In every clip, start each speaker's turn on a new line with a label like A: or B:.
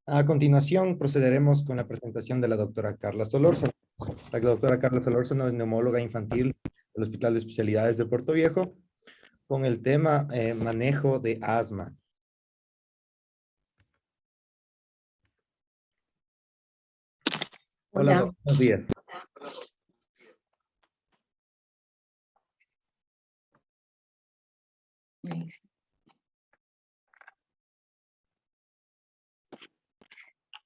A: A continuación, procederemos con la presentación de la doctora Carla Solórzano. La doctora Carla Solórzano es neumóloga infantil del Hospital de Especialidades de Puerto Viejo con el tema manejo de asma. Hola,
B: Hola,
A: buenos días.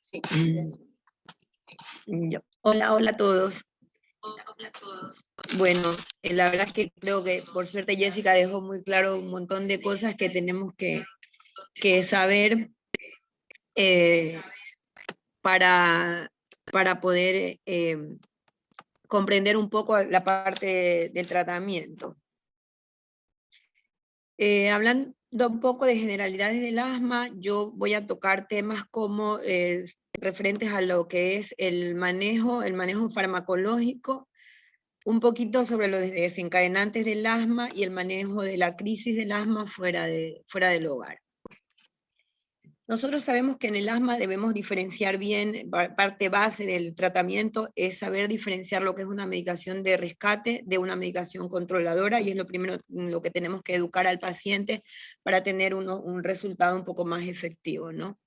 B: sí. Hola, hola a todos. Bueno, la verdad es que creo que por suerte Jessica dejó muy claro un montón de cosas que tenemos que saber eh, para, para poder comprender un poco la parte del tratamiento. Hablando un poco de generalidades del asma, yo voy a tocar temas como referentes a lo que es el manejo farmacológico, un poquito sobre los desencadenantes del asma y el manejo de la crisis del asma fuera del hogar. Nosotros sabemos que en el asma debemos diferenciar bien, parte base del tratamiento es saber diferenciar lo que es una medicación de rescate de una medicación controladora, y es lo primero en lo que tenemos que educar al paciente para tener un resultado un poco más efectivo, ¿no?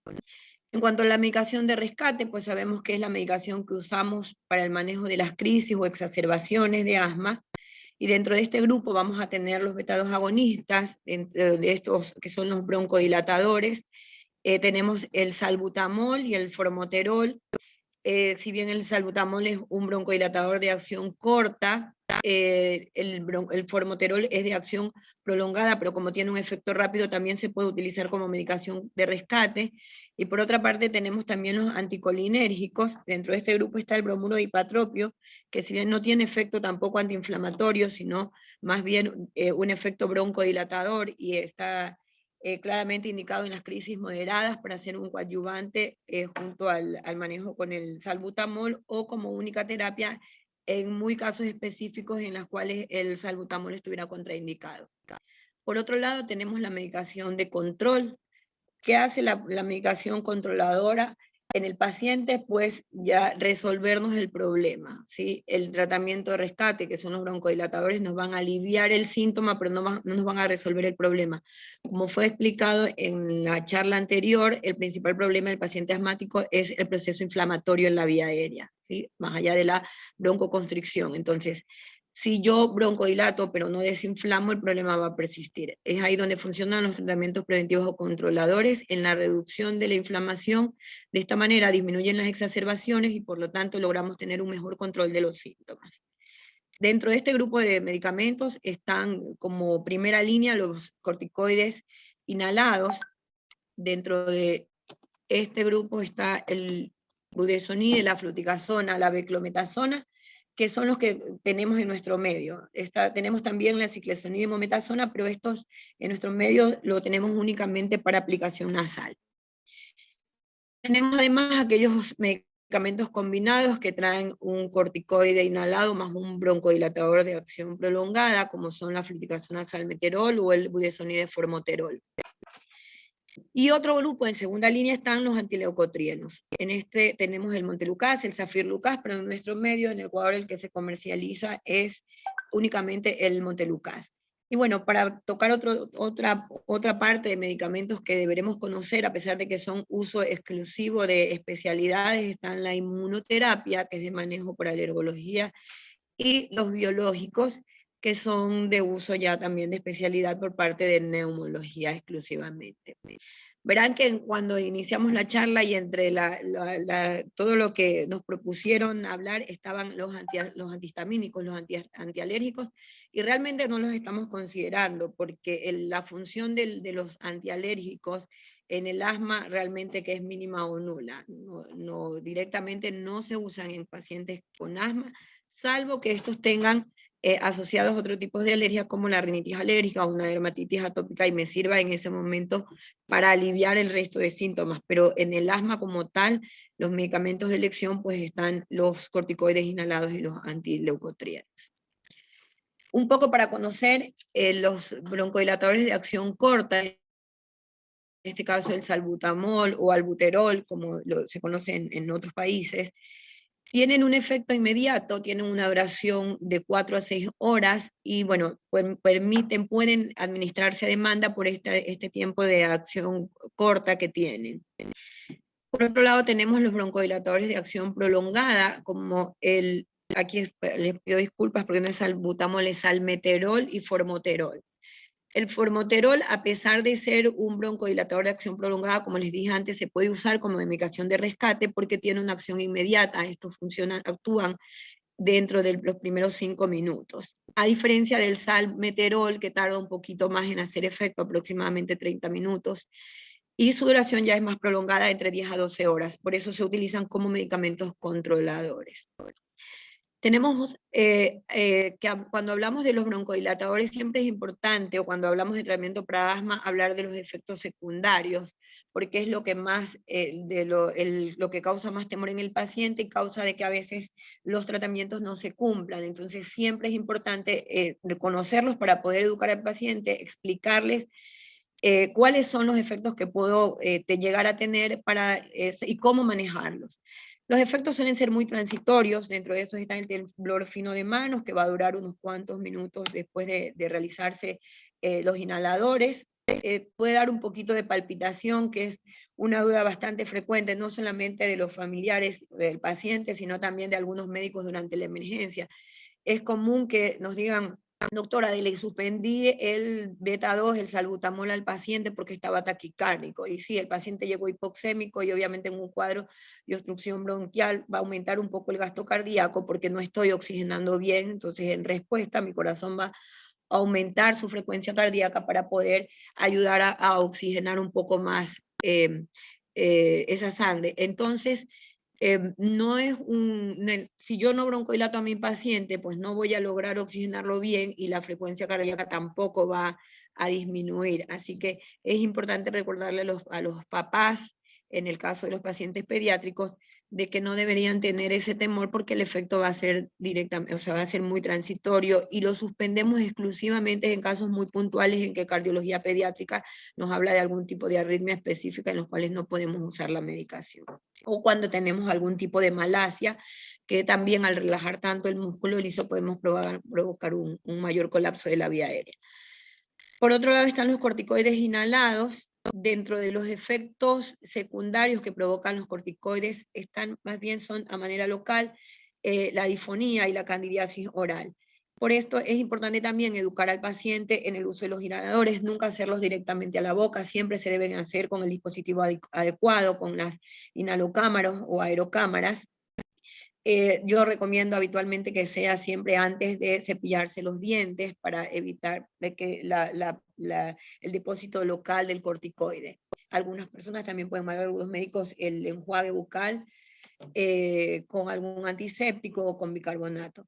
B: En cuanto a la medicación de rescate, pues sabemos que es la medicación que usamos para el manejo de las crisis o exacerbaciones de asma, y dentro de este grupo vamos a tener los beta-2 agonistas, de estos que son los broncodilatadores. Tenemos el salbutamol y el formoterol. Si bien el salbutamol es un broncodilatador de acción corta, el formoterol es de acción prolongada, pero como tiene un efecto rápido, también se puede utilizar como medicación de rescate. Y por otra parte tenemos también los anticolinérgicos. Dentro de este grupo está el bromuro de ipatropio, que si bien no tiene efecto tampoco antiinflamatorio, sino más bien un efecto broncodilatador, y está claramente indicado en las crisis moderadas para ser un coadyuvante junto al manejo con el salbutamol, o como única terapia en muy casos específicos en los cuales el salbutamol estuviera contraindicado. Por otro lado, tenemos la medicación de control. ¿Qué hace la medicación controladora en el paciente? Pues ya resolvernos el problema, ¿sí? El tratamiento de rescate, que son los broncodilatadores, nos van a aliviar el síntoma, pero no nos van a resolver el problema. Como fue explicado en la charla anterior, el principal problema del paciente asmático es el proceso inflamatorio en la vía aérea, ¿sí? Más allá de la broncoconstricción. Entonces, si yo broncodilato pero no desinflamo, el problema va a persistir. Es ahí donde funcionan los tratamientos preventivos o controladores, en la reducción de la inflamación. De esta manera disminuyen las exacerbaciones y por lo tanto logramos tener un mejor control de los síntomas. Dentro de este grupo de medicamentos están como primera línea los corticoides inhalados. Dentro de este grupo está el budesonide, la fluticasona, la beclometasona, que son los que tenemos en nuestro medio. Tenemos también la ciclesonida y mometasona, pero estos en nuestro medio lo tenemos únicamente para aplicación nasal. Tenemos además aquellos medicamentos combinados que traen un corticoide inhalado más un broncodilatador de acción prolongada, como son la fluticasona salmeterol o el budesonide formoterol. Y otro grupo en segunda línea están los antileucotrienos. En este tenemos el Montelukast, el Zafirlukast, pero en nuestro medio, en el Ecuador, el que se comercializa es únicamente el Montelukast. Y bueno, para tocar otra parte de medicamentos que deberemos conocer, a pesar de que son uso exclusivo de especialidades, están la inmunoterapia, que es de manejo por alergología, y los biológicos, que son de uso ya también de especialidad por parte de neumología exclusivamente. Verán que cuando iniciamos la charla y entre todo lo que nos propusieron hablar estaban los antihistamínicos, los antialérgicos, y realmente no los estamos considerando porque la función de los antialérgicos en el asma realmente que es mínima o nula. Directamente no se usan en pacientes con asma, salvo que estos tengan asociados a otro tipo de alergias como la rinitis alérgica o una dermatitis atópica, y me sirva en ese momento para aliviar el resto de síntomas. Pero en el asma como tal, los medicamentos de elección pues están los corticoides inhalados y los antileucotrienos. Un poco para conocer los broncodilatadores de acción corta. en este caso el salbutamol o albuterol, como se conoce en otros países, tienen un efecto inmediato, tienen una duración de 4 a 6 horas y bueno, pueden administrarse a demanda por este tiempo de acción corta que tienen. Por otro lado, tenemos los broncodilatadores de acción prolongada, como aquí les pido disculpas porque no es salbutamol, es salmeterol y formoterol. El formoterol, a pesar de ser un broncodilatador de acción prolongada, como les dije antes, se puede usar como medicación de rescate porque tiene una acción inmediata. Estos actúan dentro de los primeros 5 minutos. A diferencia del salmeterol, que tarda un poquito más en hacer efecto, aproximadamente 30 minutos, y su duración ya es más prolongada, entre 10 a 12 horas. Por eso se utilizan como medicamentos controladores. Tenemos cuando hablamos de los broncodilatadores siempre es importante, o cuando hablamos de tratamiento para asma, hablar de los efectos secundarios, porque es lo que más, lo que causa más temor en el paciente y causa de que a veces los tratamientos no se cumplan. Entonces siempre es importante conocerlos para poder educar al paciente, explicarles cuáles son los efectos que puedo llegar a tener y cómo manejarlos. Los efectos suelen ser muy transitorios, dentro de esos está el temblor fino de manos, que va a durar unos cuantos minutos después de realizarse los inhaladores. Puede dar un poquito de palpitación, que es una duda bastante frecuente, no solamente de los familiares del paciente, sino también de algunos médicos durante la emergencia. Es común que nos digan: doctora, le suspendí el beta 2, el salbutamol al paciente porque estaba taquicárdico. Y sí, el paciente llegó hipoxémico y obviamente en un cuadro de obstrucción bronquial va a aumentar un poco el gasto cardíaco porque no estoy oxigenando bien. Entonces, en respuesta, mi corazón va a aumentar su frecuencia cardíaca para poder ayudar a oxigenar un poco más esa sangre. Entonces, no es si yo no broncodilato a mi paciente, pues no voy a lograr oxigenarlo bien y la frecuencia cardíaca tampoco va a disminuir. Así que es importante recordarle a los papás, en el caso de los pacientes pediátricos, de que no deberían tener ese temor porque el efecto va a ser directamente, o sea, va a ser muy transitorio, y lo suspendemos exclusivamente en casos muy puntuales en que cardiología pediátrica nos habla de algún tipo de arritmia específica en los cuales no podemos usar la medicación. O cuando tenemos algún tipo de malasia, que también al relajar tanto el músculo liso podemos provocar un mayor colapso de la vía aérea. Por otro lado están los corticoides inhalados. Dentro de los efectos secundarios que provocan los corticoides, más bien son a manera local la disfonía y la candidiasis oral. Por esto es importante también educar al paciente en el uso de los inhaladores, nunca hacerlos directamente a la boca, siempre se deben hacer con el dispositivo adecuado, con las inhalocámaras o aerocámaras. Yo recomiendo habitualmente que sea siempre antes de cepillarse los dientes para evitar que el depósito local del corticoide. Algunas personas también pueden mandar, algunos médicos, el enjuague bucal con algún antiséptico o con bicarbonato.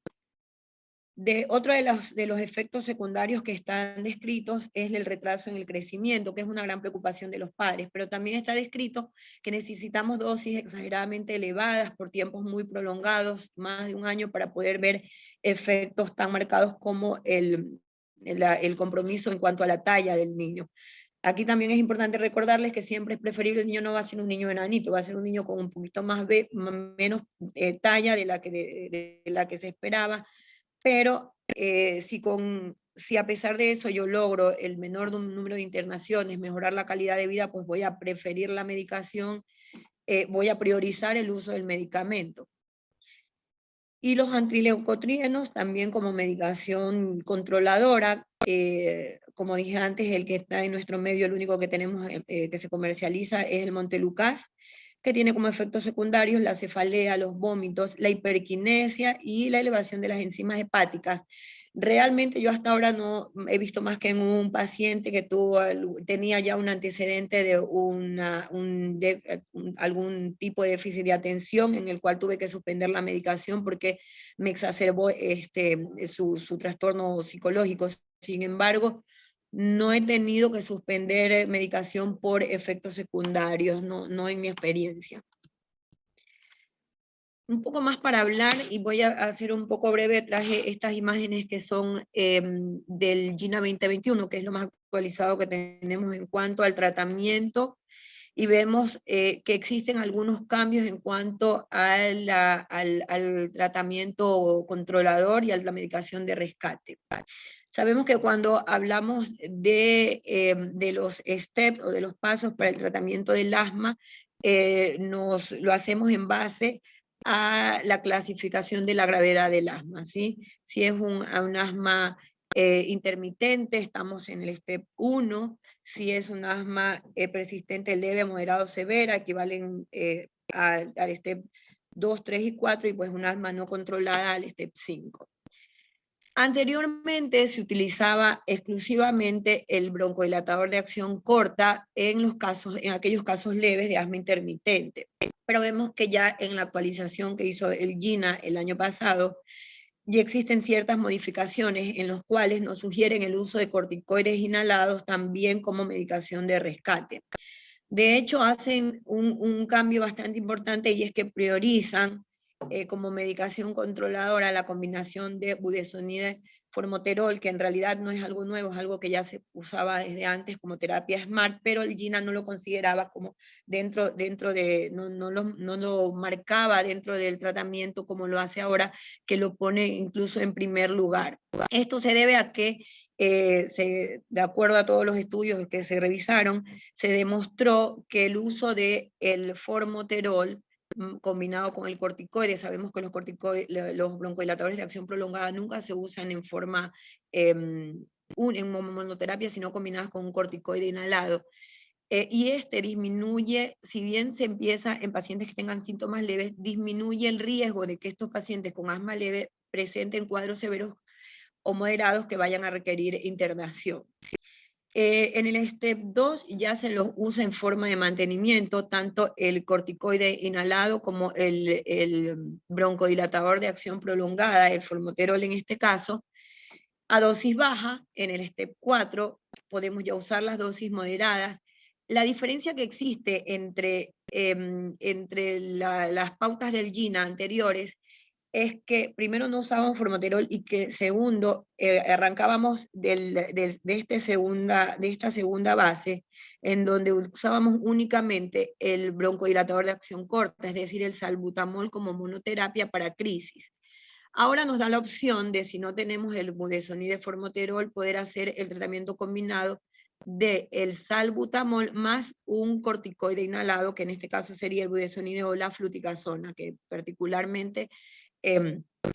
B: Otro de los efectos secundarios que están descritos es el retraso en el crecimiento, que es una gran preocupación de los padres, pero también está descrito que necesitamos dosis exageradamente elevadas por tiempos muy prolongados, más de un año, para poder ver efectos tan marcados como el compromiso en cuanto a la talla del niño. Aquí también es importante recordarles que siempre es preferible, el niño no va a ser un niño enanito, va a ser un niño con un poquito menos talla de la que se esperaba, pero si a pesar de eso yo logro el menor número de internaciones, mejorar la calidad de vida, pues voy a preferir la medicación, voy a priorizar el uso del medicamento. Y los antileucotrienos también como medicación controladora, como dije antes, el que está en nuestro medio, el único que tenemos que se comercializa es el Montelukast, que tiene como efectos secundarios la cefalea, los vómitos, la hiperquinesia y la elevación de las enzimas hepáticas. Realmente yo hasta ahora no he visto más que en un paciente que tenía ya un antecedente de algún tipo de déficit de atención, en el cual tuve que suspender la medicación porque me exacerbó su trastorno psicológico. Sin embargo, no he tenido que suspender medicación por efectos secundarios, no en mi experiencia. Un poco más para hablar, y voy a hacer un poco breve, traje estas imágenes que son del GINA 2021, que es lo más actualizado que tenemos en cuanto al tratamiento, y vemos que existen algunos cambios en cuanto al tratamiento controlador y a la medicación de rescate. Sabemos que cuando hablamos de los steps o de los pasos para el tratamiento del asma, lo hacemos en base a la clasificación de la gravedad del asma, ¿sí? Si es un asma intermitente, estamos en el step 1, si es un asma persistente, leve, moderado, severa, equivalen al step 2, 3 y 4, y pues un asma no controlada al step 5. Anteriormente se utilizaba exclusivamente el broncodilatador de acción corta en aquellos casos leves de asma intermitente. Pero vemos que ya en la actualización que hizo el GINA el año pasado, ya existen ciertas modificaciones en los cuales nos sugieren el uso de corticoides inhalados también como medicación de rescate. De hecho, hacen un cambio bastante importante, y es que priorizan como medicación controladora la combinación de budesonide-formoterol, que en realidad no es algo nuevo, es algo que ya se usaba desde antes como terapia SMART, pero el GINA no lo consideraba como no lo marcaba dentro del tratamiento como lo hace ahora, que lo pone incluso en primer lugar. Esto se debe a que de acuerdo a todos los estudios que se revisaron, se demostró que el uso del formoterol combinado con el corticoide, sabemos que los broncodilatadores de acción prolongada nunca se usan en forma en monoterapia, sino combinadas con un corticoide inhalado. Y este disminuye, si bien se empieza en pacientes que tengan síntomas leves, disminuye el riesgo de que estos pacientes con asma leve presenten cuadros severos o moderados que vayan a requerir internación. En el step 2 ya se los usa en forma de mantenimiento, tanto el corticoide inhalado como el broncodilatador de acción prolongada, el formoterol en este caso, a dosis baja. En el step 4 podemos ya usar las dosis moderadas. La diferencia que existe entre las pautas del GINA anteriores es que primero no usábamos formoterol, y que segundo, arrancábamos de esta segunda base, en donde usábamos únicamente el broncodilatador de acción corta, es decir, el salbutamol como monoterapia para crisis. Ahora nos da la opción de, si no tenemos el budesonide-formoterol, poder hacer el tratamiento combinado de el salbutamol más un corticoide inhalado, que en este caso sería el budesonide o la fluticasona, que particularmente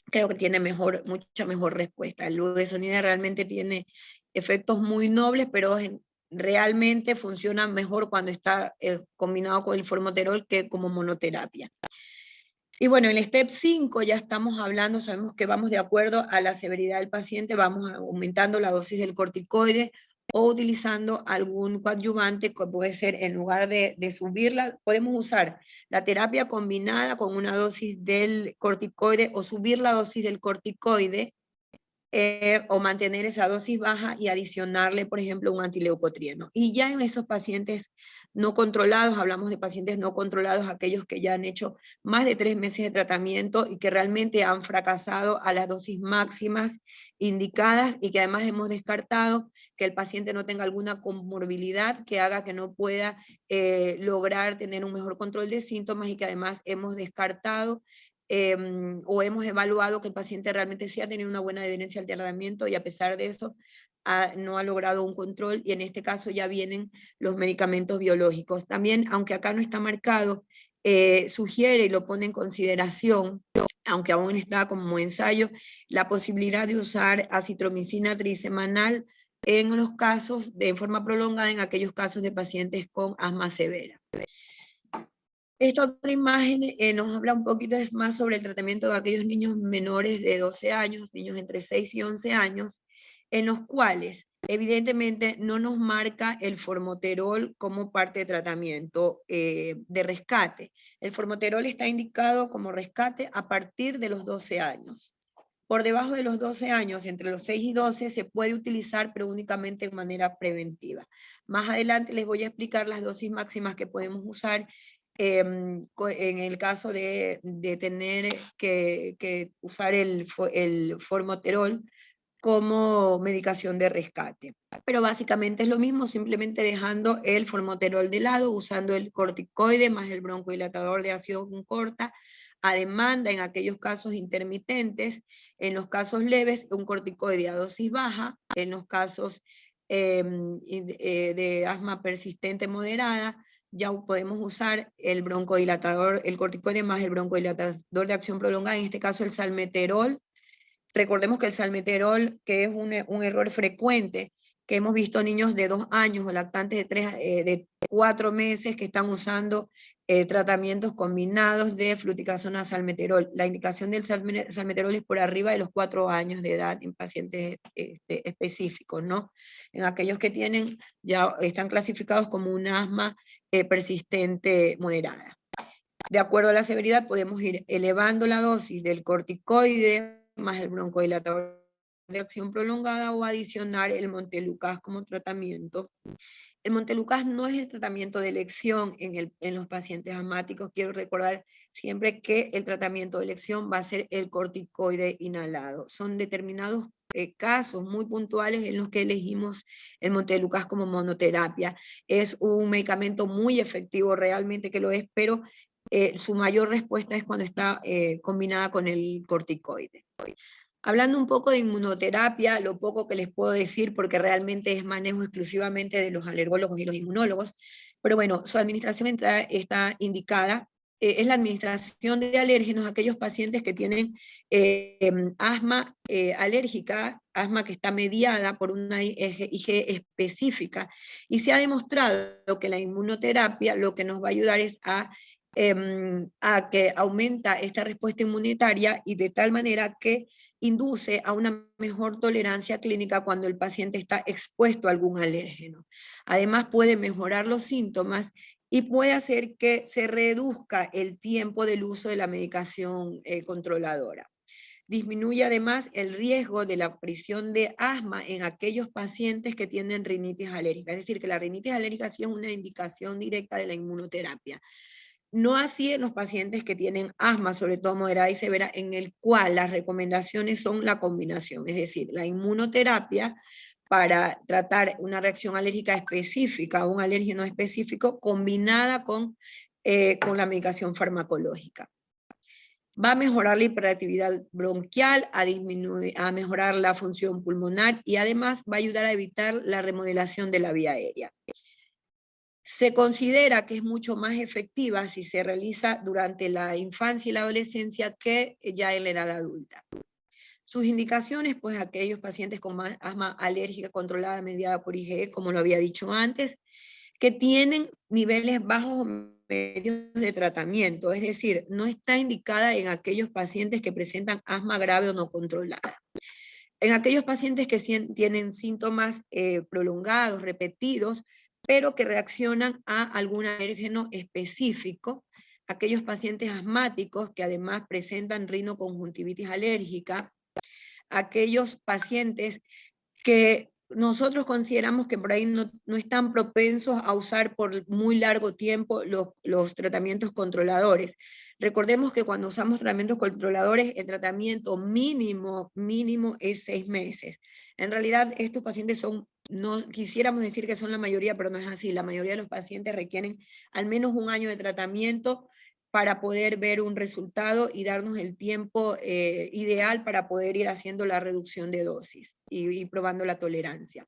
B: creo que tiene mucha mejor respuesta. El budesonide realmente tiene efectos muy nobles, pero realmente funciona mejor cuando está combinado con el formoterol que como monoterapia. Y bueno, en el step 5 ya estamos hablando, sabemos que vamos de acuerdo a la severidad del paciente, vamos aumentando la dosis del corticoide o utilizando algún coadyuvante, que puede ser, en lugar de subirla, podemos usar la terapia combinada con una dosis del corticoide, o subir la dosis del corticoide, o mantener esa dosis baja y adicionarle, por ejemplo, un antileucotrieno. Y ya en esos pacientes no controlados, hablamos de pacientes no controlados, aquellos que ya han hecho más de 3 meses de tratamiento y que realmente han fracasado a las dosis máximas indicadas, y que además hemos descartado que el paciente no tenga alguna comorbilidad que haga que no pueda lograr tener un mejor control de síntomas, y que además hemos descartado o hemos evaluado que el paciente realmente sí ha tenido una buena adherencia al tratamiento, y a pesar de eso no ha logrado un control, y en este caso ya vienen los medicamentos biológicos. También, aunque acá no está marcado, sugiere y lo pone en consideración, aunque aún está como ensayo, la posibilidad de usar acitromicina trisemanal en los casos en forma prolongada, en aquellos casos de pacientes con asma severa. Esta otra imagen nos habla un poquito más sobre el tratamiento de aquellos niños menores de 12 años, niños entre 6 y 11 años, en los cuales evidentemente no nos marca el formoterol como parte de tratamiento de rescate. El formoterol está indicado como rescate a partir de los 12 años. Por debajo de los 12 años, entre los 6 y 12, se puede utilizar, pero únicamente de manera preventiva. Más adelante les voy a explicar las dosis máximas que podemos usar en el caso de tener que usar el formoterol como medicación de rescate. Pero básicamente es lo mismo, simplemente dejando el formoterol de lado, usando el corticoide más el broncodilatador de acción corta a demanda en aquellos casos intermitentes, en los casos leves un corticoide a dosis baja, en los casos de asma persistente moderada, ya podemos usar el broncodilatador, el corticoide más el broncodilatador de acción prolongada, en este caso el salmeterol. Recordemos que el salmeterol, que es un error frecuente, que hemos visto niños de 2 años o lactantes de 4 meses que están usando tratamientos combinados de fluticasona salmeterol. La indicación del salmeterol es por arriba de los 4 años de edad en pacientes específicos, ¿no? En aquellos que tienen, ya están clasificados como un asma persistente moderada. De acuerdo a la severidad, podemos ir elevando la dosis del corticoide más el broncodilatador de acción prolongada o adicionar el Montelukast como tratamiento. El Montelukast no es el tratamiento de elección en los pacientes asmáticos. Quiero recordar siempre que el tratamiento de elección va a ser el corticoide inhalado. Son determinados casos muy puntuales en los que elegimos el Montelukast como monoterapia. Es un medicamento muy efectivo, realmente que lo es, pero su mayor respuesta es cuando está combinada con el corticoide. Hablando un poco de inmunoterapia, lo poco que les puedo decir, porque realmente es manejo exclusivamente de los alergólogos y los inmunólogos, pero bueno, su administración está indicada, es la administración de alérgenos a aquellos pacientes que tienen asma alérgica, asma que está mediada por una IG específica, y se ha demostrado que la inmunoterapia lo que nos va a ayudar es a que aumenta esta respuesta inmunitaria y de tal manera que induce a una mejor tolerancia clínica cuando el paciente está expuesto a algún alérgeno. Además puede mejorar los síntomas y puede hacer que se reduzca el tiempo del uso de la medicación controladora. Disminuye además el riesgo de la aparición de asma en aquellos pacientes que tienen rinitis alérgica. Es decir, que la rinitis alérgica sí es una indicación directa de la inmunoterapia. No así en los pacientes que tienen asma, sobre todo moderada y severa, en el cual las recomendaciones son la combinación, es decir, la inmunoterapia para tratar una reacción alérgica específica o un alérgeno específico combinada con la medicación farmacológica. Va a mejorar la hiperactividad bronquial, a mejorar la función pulmonar y además va a ayudar a evitar la remodelación de la vía aérea. Se considera que es mucho más efectiva si se realiza durante la infancia y la adolescencia que ya en la edad adulta. Sus indicaciones, pues aquellos pacientes con asma alérgica controlada mediada por IgE, como lo había dicho antes, que tienen niveles bajos o medios de tratamiento, es decir, no está indicada en aquellos pacientes que presentan asma grave o no controlada. En aquellos pacientes que tienen síntomas prolongados, repetidos, pero que reaccionan a algún alérgeno específico, aquellos pacientes asmáticos que además presentan rinoconjuntivitis alérgica, aquellos pacientes que nosotros consideramos que por ahí no están propensos a usar por muy largo tiempo los tratamientos controladores. Recordemos que cuando usamos tratamientos controladores, el tratamiento mínimo es 6 meses. En realidad, estos pacientes no quisiéramos decir que son la mayoría, pero no es así. La mayoría de los pacientes requieren al menos 1 año de tratamiento para poder ver un resultado y darnos el tiempo ideal para poder ir haciendo la reducción de dosis y probando la tolerancia.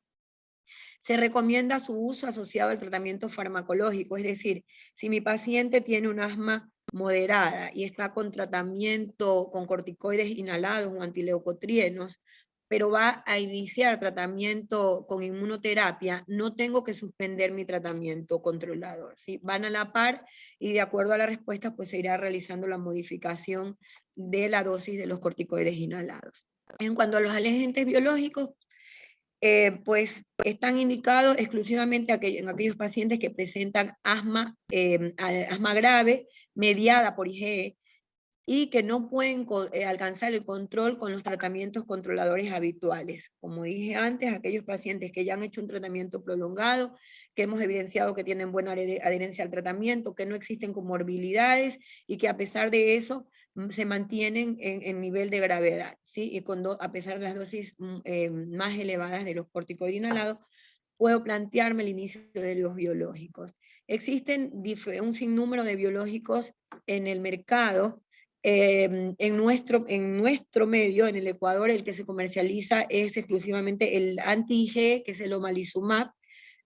B: Se recomienda su uso asociado al tratamiento farmacológico, es decir, si mi paciente tiene un asma moderada y está con tratamiento con corticoides inhalados o antileucotrienos, pero va a iniciar tratamiento con inmunoterapia, no tengo que suspender mi tratamiento controlador. ¿Sí? Van a la par y de acuerdo a la respuesta pues se irá realizando la modificación de la dosis de los corticoides inhalados. En cuanto a los agentes biológicos, pues están indicados exclusivamente en aquellos pacientes que presentan asma grave mediada por IgE, y que no pueden alcanzar el control con los tratamientos controladores habituales. Como dije antes, aquellos pacientes que ya han hecho un tratamiento prolongado, que hemos evidenciado que tienen buena adherencia al tratamiento, que no existen comorbilidades y que a pesar de eso se mantienen en nivel de gravedad, ¿sí? Y a pesar de las dosis más elevadas de los corticoides inhalados, puedo plantearme el inicio de los biológicos. Existen un sinnúmero de biológicos en el mercado. En nuestro medio, en el Ecuador, el que se comercializa es exclusivamente el anti-IG, que es el omalizumab.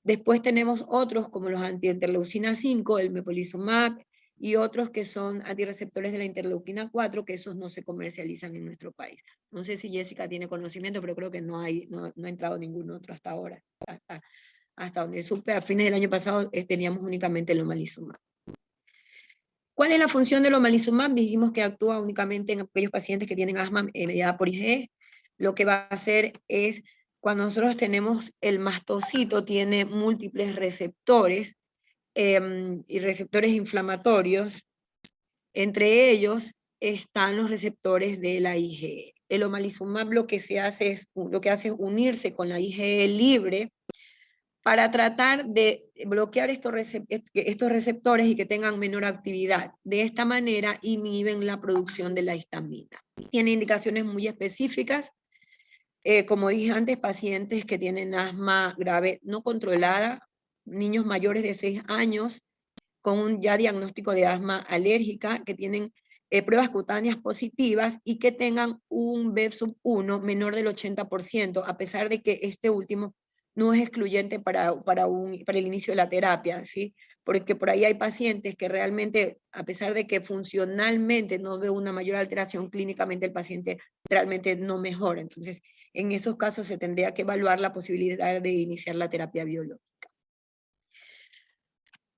B: Después tenemos otros como los anti-interleucina 5, el mepolizumab, y otros que son antirreceptores de la interleuquina 4, que esos no se comercializan en nuestro país. No sé si Jessica tiene conocimiento, pero creo que no ha entrado ningún otro hasta ahora. Hasta donde supe, a fines del año pasado teníamos únicamente el omalizumab. ¿Cuál es la función del omalizumab? Dijimos que actúa únicamente en aquellos pacientes que tienen asma mediada por IgE. Lo que va a hacer es, cuando nosotros tenemos el mastocito, tiene múltiples receptores y receptores inflamatorios. Entre ellos están los receptores de la IgE. El omalizumab lo que hace es unirse con la IgE libre para tratar de bloquear estos receptores y que tengan menor actividad. De esta manera inhiben la producción de la histamina. Tiene indicaciones muy específicas, como dije antes, pacientes que tienen asma grave no controlada, niños mayores de 6 años con un ya diagnóstico de asma alérgica, que tienen pruebas cutáneas positivas y que tengan un BEV1 menor del 80%, a pesar de que este último no es excluyente para el inicio de la terapia, ¿sí? Porque por ahí hay pacientes que realmente, a pesar de que funcionalmente no ve una mayor alteración, clínicamente el paciente realmente no mejora. Entonces, en esos casos se tendría que evaluar la posibilidad de iniciar la terapia biológica.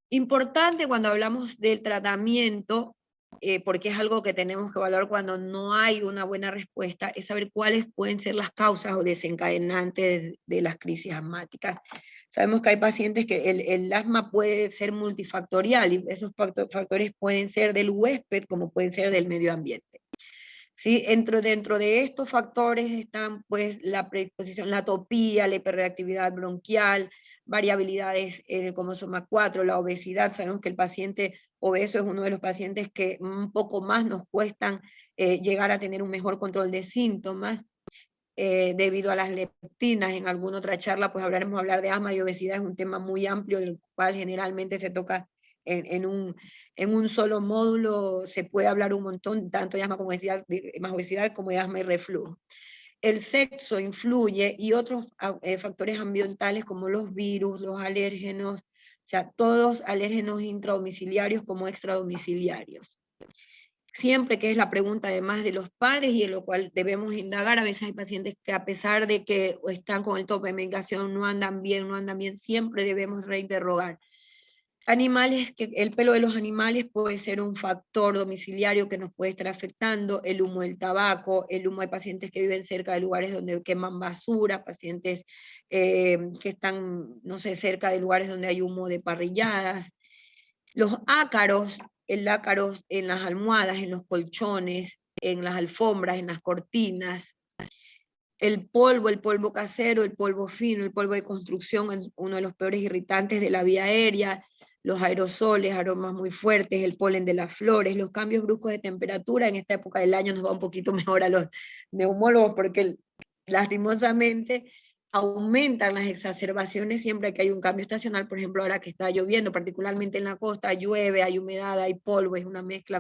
B: Importante cuando hablamos del tratamiento, porque es algo que tenemos que evaluar cuando no hay una buena respuesta, es saber cuáles pueden ser las causas o desencadenantes de las crisis asmáticas. Sabemos que hay pacientes que el asma puede ser multifactorial y esos factores pueden ser del huésped como pueden ser del medio ambiente. ¿Sí? Dentro de estos factores están pues la predisposición, la atopía, la hiperreactividad bronquial, variabilidades del cromosoma 4, la obesidad. Sabemos que el paciente obeso es uno de los pacientes que un poco más nos cuestan llegar a tener un mejor control de síntomas debido a las leptinas. En alguna otra charla pues hablar de asma y obesidad, es un tema muy amplio del cual generalmente se toca en un solo módulo. Se puede hablar un montón, tanto de asma como más obesidad como de asma y reflujo. El sexo influye y otros factores ambientales como los virus, los alérgenos, o sea, todos alérgenos intradomiciliarios como extradomiciliarios. Siempre que es la pregunta además de los padres y en lo cual debemos indagar. A veces hay pacientes que a pesar de que están con el tope de medicación no andan bien, siempre debemos reinterrogar. Animales, que el pelo de los animales puede ser un factor domiciliario que nos puede estar afectando, el humo del tabaco, el humo de pacientes que viven cerca de lugares donde queman basura, pacientes que están, no sé, cerca de lugares donde hay humo de parrilladas. Los ácaros, el ácaro en las almohadas, en los colchones, en las alfombras, en las cortinas. El polvo casero, el polvo fino, el polvo de construcción es uno de los peores irritantes de la vía aérea. Los aerosoles, aromas muy fuertes, el polen de las flores, los cambios bruscos de temperatura. En esta época del año nos va un poquito mejor a los neumólogos porque lastimosamente aumentan las exacerbaciones siempre que hay un cambio estacional. Por ejemplo, ahora que está lloviendo, particularmente en la costa, llueve, hay humedad, hay polvo, es una mezcla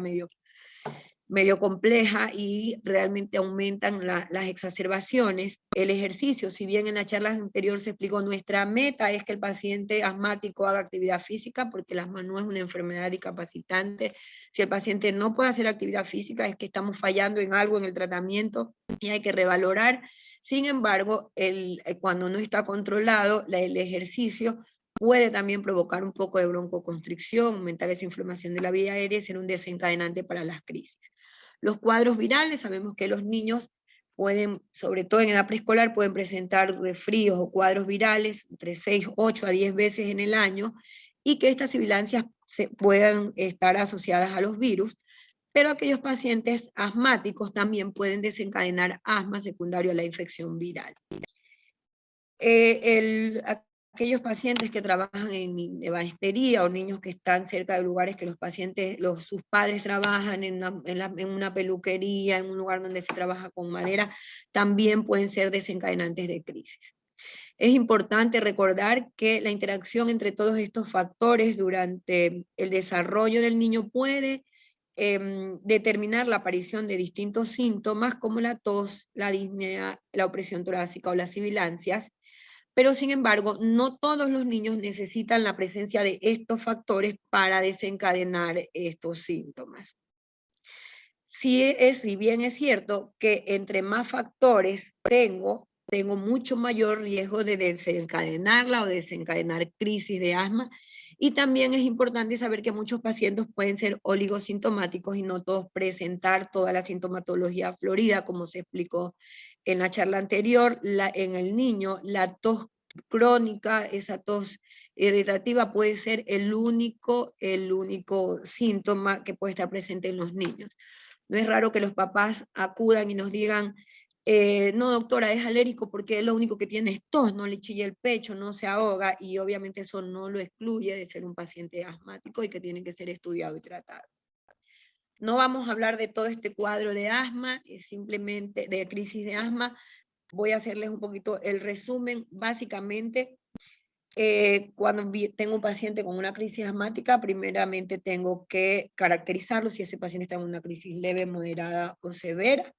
B: medio compleja y realmente aumentan las exacerbaciones. El ejercicio, si bien en la charla anterior se explicó, nuestra meta es que el paciente asmático haga actividad física, porque el asma no es una enfermedad discapacitante. Si el paciente no puede hacer actividad física es que estamos fallando en algo en el tratamiento y hay que revalorar. Sin embargo, cuando no está controlado, el ejercicio puede también provocar un poco de broncoconstricción, aumentar esa inflamación de la vía aérea y ser un desencadenante para las crisis. Los cuadros virales, sabemos que los niños pueden, sobre todo en edad preescolar, pueden presentar resfríos o cuadros virales entre 6, 8 a 10 veces en el año, y que estas sibilancias puedan estar asociadas a los virus. pero aquellos pacientes asmáticos también pueden desencadenar asma secundario a la infección viral. Aquellos pacientes que trabajan en ebanistería o niños que están cerca de lugares que sus padres trabajan en una peluquería, en un lugar donde se trabaja con madera, también pueden ser desencadenantes de crisis. Es importante recordar que la interacción entre todos estos factores durante el desarrollo del niño puede determinar la aparición de distintos síntomas como la tos, la disnea, la opresión torácica o las sibilancias, pero sin embargo, no todos los niños necesitan la presencia de estos factores para desencadenar estos síntomas. Si bien es cierto que entre más factores tengo mucho mayor riesgo de desencadenarla o desencadenar crisis de asma, y también es importante saber que muchos pacientes pueden ser oligosintomáticos y no todos presentar toda la sintomatología florida, como se explicó en la charla anterior. En el niño, la tos crónica, esa tos irritativa puede ser el único síntoma que puede estar presente en los niños. No es raro que los papás acudan y nos digan, no doctora, es alérgico porque lo único que tiene es tos, no le chilla el pecho, no se ahoga, y obviamente eso no lo excluye de ser un paciente asmático y que tiene que ser estudiado y tratado. No vamos a hablar de todo este cuadro de asma, simplemente de crisis de asma. Voy a hacerles un poquito el resumen. Básicamente, cuando tengo un paciente con una crisis asmática, primeramente tengo que caracterizarlo si ese paciente está en una crisis leve, moderada o severa.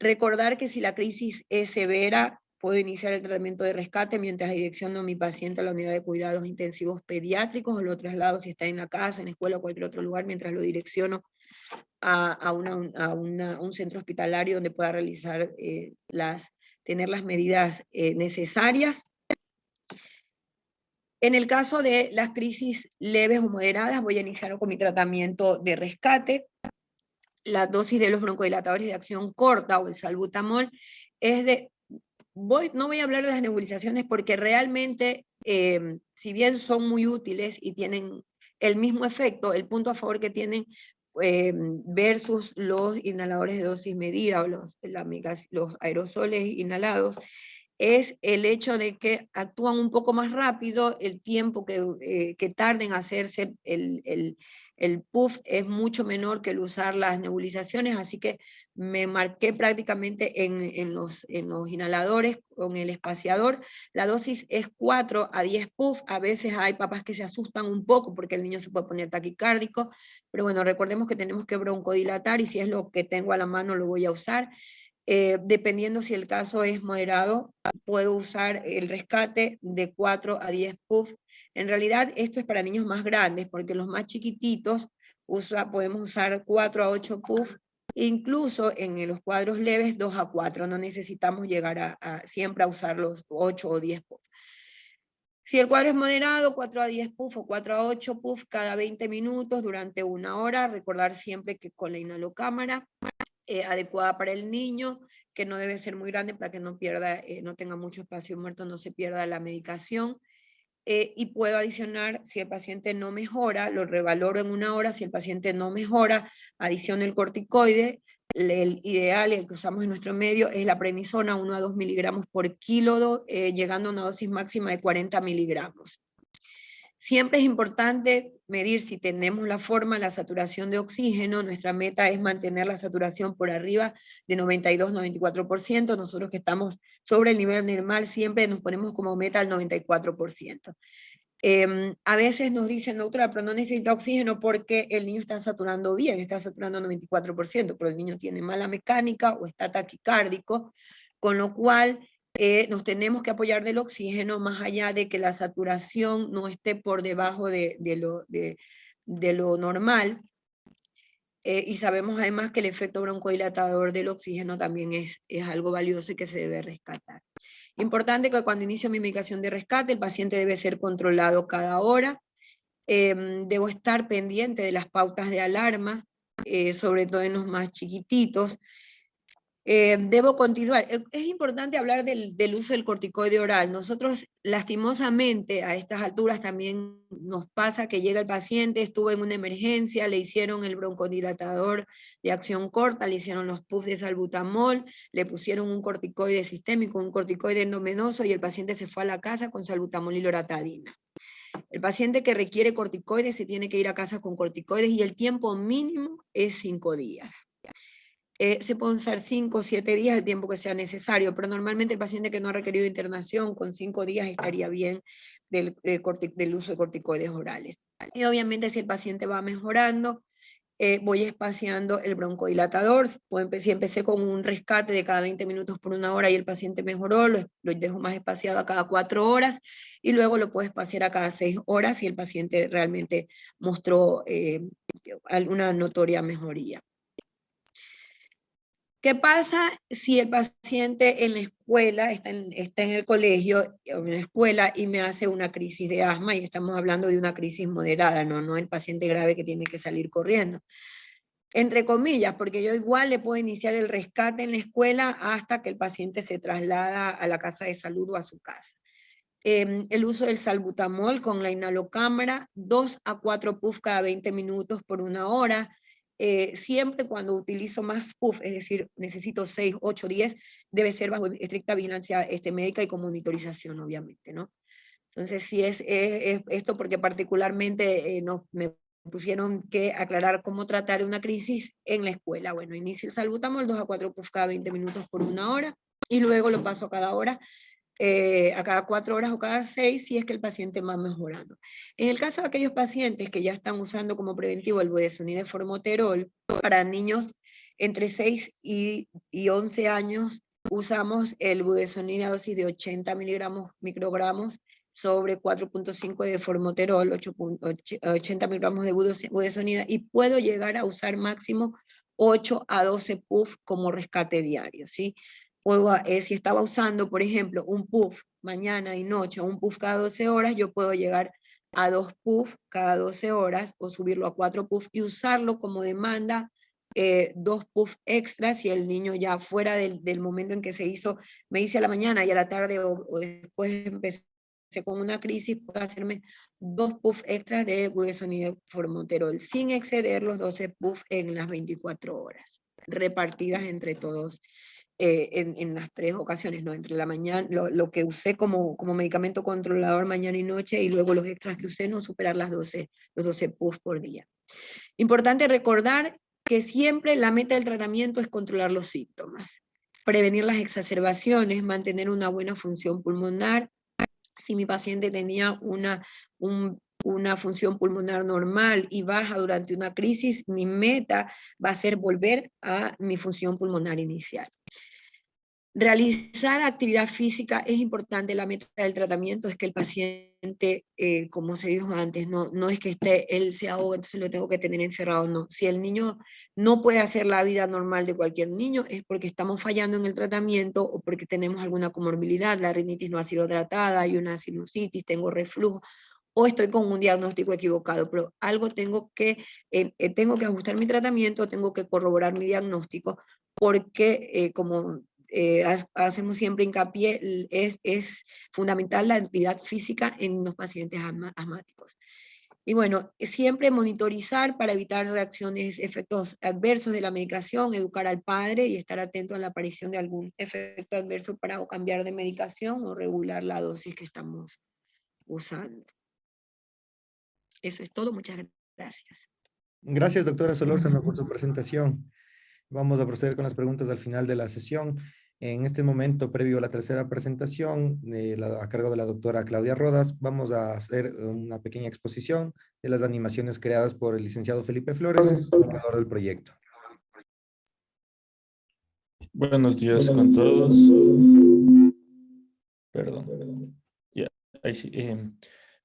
B: Recordar que si la crisis es severa, puedo iniciar el tratamiento de rescate mientras direcciono a mi paciente a la unidad de cuidados intensivos pediátricos, o lo traslado si está en la casa, en la escuela o cualquier otro lugar, mientras lo direcciono a un centro hospitalario donde pueda realizar tener las medidas necesarias. En el caso de las crisis leves o moderadas, voy a iniciar con mi tratamiento de rescate. La dosis de los broncodilatadores de acción corta o el salbutamol es de... no voy a hablar de las nebulizaciones porque realmente, si bien son muy útiles y tienen el mismo efecto, el punto a favor que tienen versus los inhaladores de dosis medida o los aerosoles inhalados, es el hecho de que actúan un poco más rápido, el tiempo que tarden en hacerse el puff es mucho menor que el usar las nebulizaciones, así que me marqué prácticamente en los inhaladores con el espaciador. La dosis es 4 a 10 puff. A veces hay papás que se asustan un poco porque el niño se puede poner taquicárdico, pero bueno, recordemos que tenemos que broncodilatar y si es lo que tengo a la mano lo voy a usar. Dependiendo si el caso es moderado, puedo usar el rescate de 4 a 10 puff. En realidad esto es para niños más grandes, porque los más chiquititos podemos usar 4 a 8 puff, incluso en los cuadros leves 2 a 4, no necesitamos llegar siempre a usar los 8 o 10 puff. Si el cuadro es moderado, 4 a 10 puff o 4 a 8 puff cada 20 minutos durante 1 hora, recordar siempre que con la inhalocámara, adecuada para el niño, que no debe ser muy grande para que no tenga mucho espacio muerto, no se pierda la medicación. Y puedo adicionar, si el paciente no mejora, lo revaloro en 1 hora. Si el paciente no mejora, adiciono el corticoide. El ideal, el que usamos en nuestro medio, es la prednisona, 1 a 2 miligramos por kilo, llegando a una dosis máxima de 40 miligramos. Siempre es importante medir, si tenemos la forma, la saturación de oxígeno. Nuestra meta es mantener la saturación por arriba de 92-94%. Nosotros que estamos sobre el nivel normal siempre nos ponemos como meta el 94%. A veces nos dicen, doctora, pero no necesita oxígeno porque el niño está saturando bien, está saturando 94%, pero el niño tiene mala mecánica o está taquicárdico, con lo cual nos tenemos que apoyar del oxígeno, más allá de que la saturación no esté por debajo de lo normal. Y sabemos además que el efecto broncodilatador del oxígeno también es algo valioso y que se debe rescatar. Importante que cuando inicio mi medicación de rescate, el paciente debe ser controlado cada hora. Debo estar pendiente de las pautas de alarma, sobre todo en los más chiquititos. Debo continuar. Es importante hablar del uso del corticoide oral. Nosotros, lastimosamente, a estas alturas también nos pasa que llega el paciente, estuvo en una emergencia, le hicieron el broncodilatador de acción corta, le hicieron los puffs de salbutamol, le pusieron un corticoide sistémico, un corticoide endovenoso, y el paciente se fue a la casa con salbutamol y loratadina. El paciente que requiere corticoides se tiene que ir a casa con corticoides y el tiempo mínimo es 5 días. Se pueden usar 5 o 7 días, el tiempo que sea necesario, pero normalmente el paciente que no ha requerido internación, con 5 días estaría bien del uso de corticoides orales. Y obviamente si el paciente va mejorando, voy espaciando el broncodilatador. Si empecé con un rescate de cada 20 minutos por 1 hora y el paciente mejoró, lo dejo más espaciado a cada 4 horas, y luego lo puedo espaciar a cada 6 horas si el paciente realmente mostró alguna notoria mejoría. ¿Qué pasa si el paciente en la escuela, está en el colegio o en la escuela y me hace una crisis de asma? Y estamos hablando de una crisis moderada, no el paciente grave que tiene que salir corriendo. Entre comillas, porque yo igual le puedo iniciar el rescate en la escuela hasta que el paciente se traslada a la casa de salud o a su casa. El uso del salbutamol con la inhalocámara, 2 a 4 puffs cada 20 minutos por 1 hora. Siempre cuando utilizo más puff, es decir, necesito 6, 8, 10, debe ser bajo estricta vigilancia médica y con monitorización, obviamente, ¿no? Entonces, sí es esto porque particularmente me pusieron que aclarar cómo tratar una crisis en la escuela. Bueno, inicio el salbutamol, 2 a 4 puff cada 20 minutos por 1 hora, y luego lo paso a cada hora, a cada 4 horas o cada 6, si es que el paciente va mejorando. En el caso de aquellos pacientes que ya están usando como preventivo el budesonide formoterol, para niños entre 6 y 11 años, usamos el budesonide a dosis de 80 microgramos sobre 4.5 de formoterol, 80 miligramos de budesonida, y puedo llegar a usar máximo 8 a 12 puff como rescate diario, ¿sí? Si estaba usando, por ejemplo, un puff mañana y noche, un puff cada 12 horas, yo puedo llegar a 2 puff cada 12 horas o subirlo a 4 puff y usarlo como demanda, 2 puff extras si el niño ya fuera del momento en que se hizo, me hice a la mañana y a la tarde o después empecé con una crisis, puedo hacerme 2 puff extras de budesonide formoterol sin exceder los 12 puff en las 24 horas, repartidas entre todos en las 3 ocasiones, ¿no? Entre la mañana, lo que usé como medicamento controlador mañana y noche, y luego los extras que usé, no superar los 12 puff por día. Importante recordar que siempre la meta del tratamiento es controlar los síntomas, prevenir las exacerbaciones, mantener una buena función pulmonar. Si mi paciente tenía una función pulmonar normal y baja durante una crisis, mi meta va a ser volver a mi función pulmonar inicial. Realizar actividad física es importante. La meta del tratamiento es que el paciente, como se dijo antes, no es que él se ahoga, entonces lo tengo que tener encerrado, no. Si el niño no puede hacer la vida normal de cualquier niño, es porque estamos fallando en el tratamiento o porque tenemos alguna comorbilidad, la rinitis no ha sido tratada, hay una sinusitis, tengo reflujo, o estoy con un diagnóstico equivocado, pero algo tengo que ajustar mi tratamiento, tengo que corroborar mi diagnóstico, porque como hacemos siempre hincapié, es fundamental la actividad física en los pacientes asmáticos. Y bueno, siempre monitorizar para evitar efectos adversos de la medicación, educar al padre y estar atento a la aparición de algún efecto adverso para o cambiar de medicación o regular la dosis que estamos usando. Eso es todo, muchas gracias.
A: Gracias, doctora Solórzano, por su presentación. Vamos a proceder con las preguntas al final de la sesión. En este momento, previo a la tercera presentación, a cargo de la doctora Claudia Rodas, vamos a hacer una pequeña exposición de las animaciones creadas por el licenciado Felipe Flores, coordinador del proyecto.
C: Buenos días con todos. Perdón. Ya, ahí sí.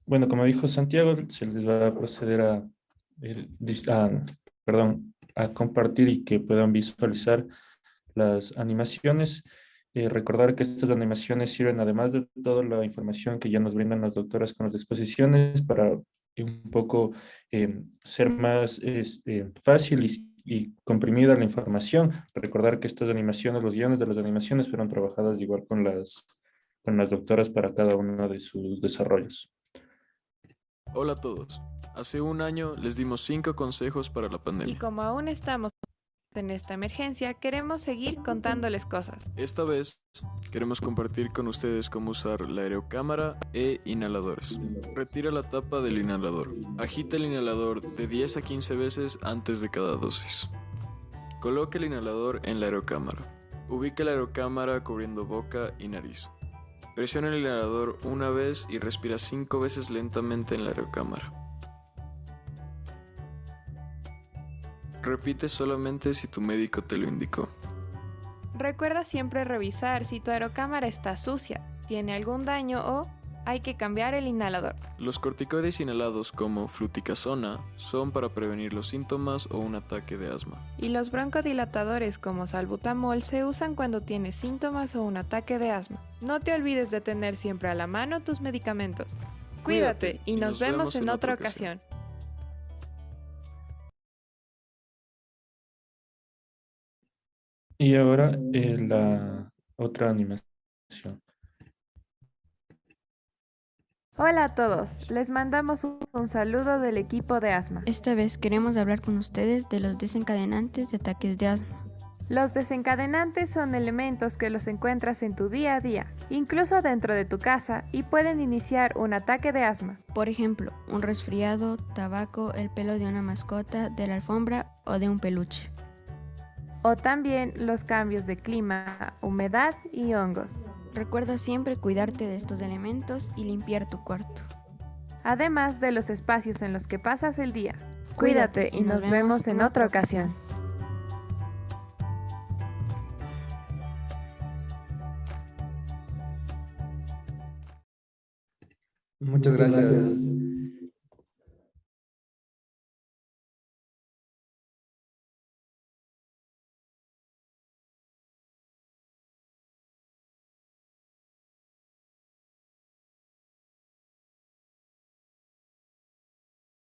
C: Bueno, como dijo Santiago, se les va a proceder a compartir y que puedan visualizar las animaciones. Recordar que estas animaciones sirven, además de toda la información que ya nos brindan las doctoras con las exposiciones, para un poco ser más fácil y comprimida la información. Recordar que estas animaciones, los guiones de las animaciones fueron trabajadas igual con las doctoras para cada uno de sus desarrollos.
D: Hola a todos. Hace un año les dimos 5 consejos para la
E: Y
D: pandemia.
E: como aún estamos en esta emergencia, queremos seguir contándoles cosas.
D: Esta vez queremos compartir con ustedes cómo usar la aerocámara e inhaladores. Retira la tapa del inhalador. Agita el inhalador de 10 a 15 veces antes de cada dosis. Coloque el inhalador en la aerocámara. Ubique la aerocámara cubriendo boca y nariz. Presiona el inhalador una vez y respira 5 veces lentamente en la aerocámara. Repite solamente si tu médico te lo indicó.
E: Recuerda siempre revisar si tu aerocámara está sucia, tiene algún daño o hay que cambiar el inhalador.
D: Los corticoides inhalados como fluticasona son para prevenir los síntomas o un ataque de asma.
E: Y los broncodilatadores como salbutamol se usan cuando tienes síntomas o un ataque de asma. No te olvides de tener siempre a la mano tus medicamentos. Cuídate y nos vemos en otra ocasión.
C: Y ahora la otra animación.
E: Hola a todos, les mandamos un saludo del equipo de asma.
F: Esta vez queremos hablar con ustedes de los desencadenantes de ataques de asma.
E: Los desencadenantes son elementos que los encuentras en tu día a día, incluso dentro de tu casa, y pueden iniciar un ataque de asma.
F: Por ejemplo, un resfriado, tabaco, el pelo de una mascota, de la alfombra o de un peluche.
E: O también los cambios de clima, humedad y hongos.
F: Recuerda siempre cuidarte de estos elementos y limpiar tu cuarto.
E: Además de los espacios en los que pasas el día. Cuídate y nos vemos en otra ocasión.
A: Muchas gracias.